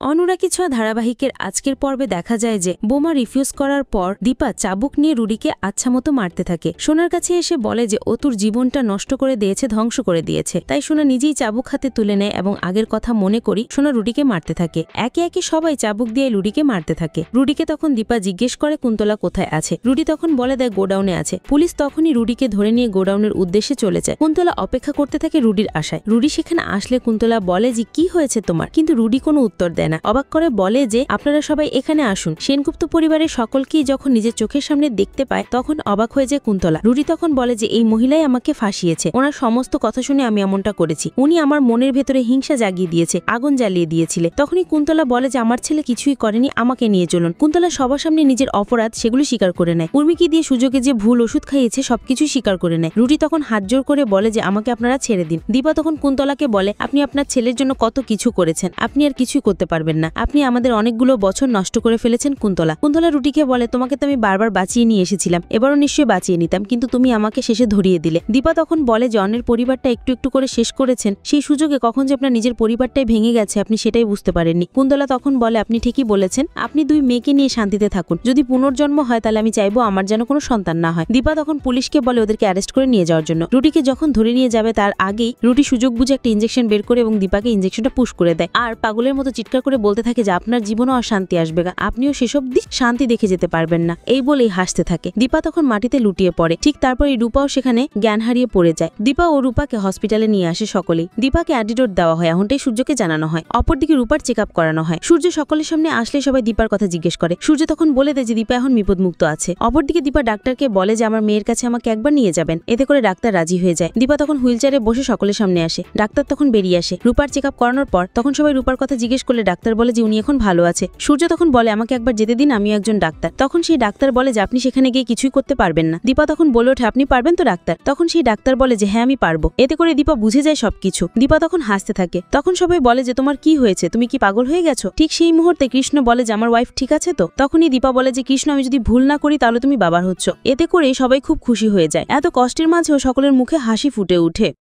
অনুরাগী ছোঁয়া ধারাবাহিকের আজকের পর্বে দেখা যায় যে বোমা রিফিউজ করার পর দীপা চাবুক নিয়ে রুডিকে আচ্ছামতো মারতে থাকে। সোনার কাছে এসে বলে যে ও তোর জীবনটা নষ্ট করে দিয়েছে, ধ্বংস করে দিয়েছে। তাই সোনা নিজেই চাবুক হাতে তুলে নেয় এবং আগের কথা মনে করি সোনা রুডিকে মারতে থাকে। একে একে সবাই চাবুক দিয়ে রুডিকে মারতে থাকে। রুডিকে তখন দীপা জিজ্ঞেস করে কুন্তলা কোথায় আছে। রুডি তখন বলে দেয় গোডাউনে আছে। পুলিশ তখনই রুডিকে ধরে নিয়ে গোডাউনের উদ্দেশ্যে চলে যায়। কুন্তলা অপেক্ষা করতে থাকে রুডির আশায়। রুডি সেখানে আসলে কুন্তলা বলে যে কি হয়েছে তোমার, কিন্তু রুডি কোনো উত্তর দেয় না। অবাক করে বলে যে আপনারা সবাই এখানে আসুন। সেনগুপ্ত পরিবারের সকলকেই যখন নিজের চোখের সামনে দেখতে পায় তখন অবাক হয়ে যায় কুন্তলা। রুডি তখন বলে যে এই মহিলাই আমাকে ফাঁসিয়েছে, ওনার সমস্ত কথা শুনে আমি এমনটা করেছি। উনি আমার মনের ভেতরে হিংসা জাগিয়ে দিয়েছে, আগুন জ্বালিয়ে দিয়েছিলে। তখনই কুন্তলা বলে যে আমার ছেলে কিছুই করেনি, আমাকে নিয়ে চলুন। কুন্তলা সবার সামনে নিজের অপরাধ সেগুলো স্বীকার করে নেয়। উর্মিকে দিয়ে সুযোগে যে ভুল ওষুধ খাইয়েছে সবকিছুই স্বীকার করে নেয়। রুডি তখন হাত জোর করে বলে যে আমাকে আপনারা ছেড়ে দিন। দীপা তখন কুন্তলাকে বলে আপনি আপনার ছেলের জন্য কত কিছু করেছেন, আপনি আর কিছুই করতে পারবেন না, আপনি আমাদের অনেকগুলো বছর নষ্ট করে ফেলেছেন। কুন্তলা রুডিকে বলে তোমাকে তো আমি বারবার বাঁচিয়ে নিয়ে এসেছিলাম, এবারও নিশ্চয়ই বাঁচিয়ে নিতাম, কিন্তু তুমি আমাকে শেষে ধরিয়ে দিলে। দীপা তখন বলে যে অন্যের পরিবারটা একটু একটু করে শেষ করেছেন, সেই সুযোগে কখন যে আপনার নিজের পরিবারটাই ভেঙে গেছে আপনি সেটাই বুঝতে পারেননি। কুন্তলা তখন বলে আপনি ঠিকই বলেছেন, আপনি দুই মেয়েকে নিয়ে শান্তিতে থাকুন, যদি পুনর্জন্ম হয় তাহলে আমি চাইবো আমার যেন কোনো সন্তান না হয়। দীপা তখন পুলিশকে বলে ওদেরকে অ্যারেস্ট করে নিয়ে যাওয়ার জন্য। রুডিকে যখন ধরে নিয়ে যাবে তার আগেই রুডি সুযোগ বুঝে একটা ইনজেকশন বের করে এবং দীপাকে ইনজেকশনটা পুশ করে দেয় আর পাগলের মতো চিৎকার করে বলতে থাকে যে আপনার জীবনও আর শান্তি আসবে না, আপনিও সেসব দিক শান্তি দেখে যেতে পারবেন না। এই বলেই হাসতে থাকে। দীপা তখন মাটিতে লুটিয়ে পড়ে। ঠিক তারপরে রূপাও সেখানে জ্ঞান হারিয়ে পড়ে যায়। দীপা ও রূপাকে হসপিটালে নিয়ে আসে সকলেই। দীপাকে অ্যান্টিডোট দেওয়া হয়, এমনটাই সূর্যকে জানানো হয়। অপরদিকে রূপার চেক আপ করানো হয়। সূর্য সকলের সামনে আসলে সবাই দীপার কথা জিজ্ঞেস করে। সূর্য তখন বলে দেয় যে দীপা এখন বিপদমুক্ত আছে। অপরদিকে দীপা ডাক্তারকে বলে যে আমার মেয়ের কাছে আমাকে একবার নিয়ে যাবেন। এতে করে ডাক্তার রাজি হয়ে যায়। দীপা তখন হুইলচেয়ারে বসে সকলের সামনে আসে। ডাক্তার তখন বেরিয়ে আসে। রূপার চেক আপ করানোর পর তখন সবাই রূপার কথা জিজ্ঞেস করলে ডাক্তার বলে যে উনি এখন ভালো আছে। সূর্য তখন বলে আমাকে একবার যেতে দিন, আমি একজন ডাক্তার। তখন সেই ডাক্তার বলে যে আপনি সেখানে গিয়ে কিছুই করতে পারবেন না। দীপা তখন বলে ওঠে আপনি পারবেন তো ডাক্তার? তখন সেই ডাক্তার বলে যে হ্যাঁ আমি পারবো। এতে করে দীপা বুঝে যায় সবকিছু। দীপা তখন হাসতে থাকে। তখন সবাই বলে যে তোমার কি হয়েছে, তুমি কি পাগল হয়ে গেছো? ঠিক সেই মুহূর্তে কৃষ্ণ বলে যে আমার ওয়াইফ ঠিক আছে তো? তখনই দীপা বলে যে কৃষ্ণ আমি যদি ভুল না করি তাহলে তুমি বাবার হচ্ছ। এতে করে সবাই খুব খুশি হয়ে যায়। এত কষ্টের মাঝেও সকলের মুখে হাসি ফুটে উঠে।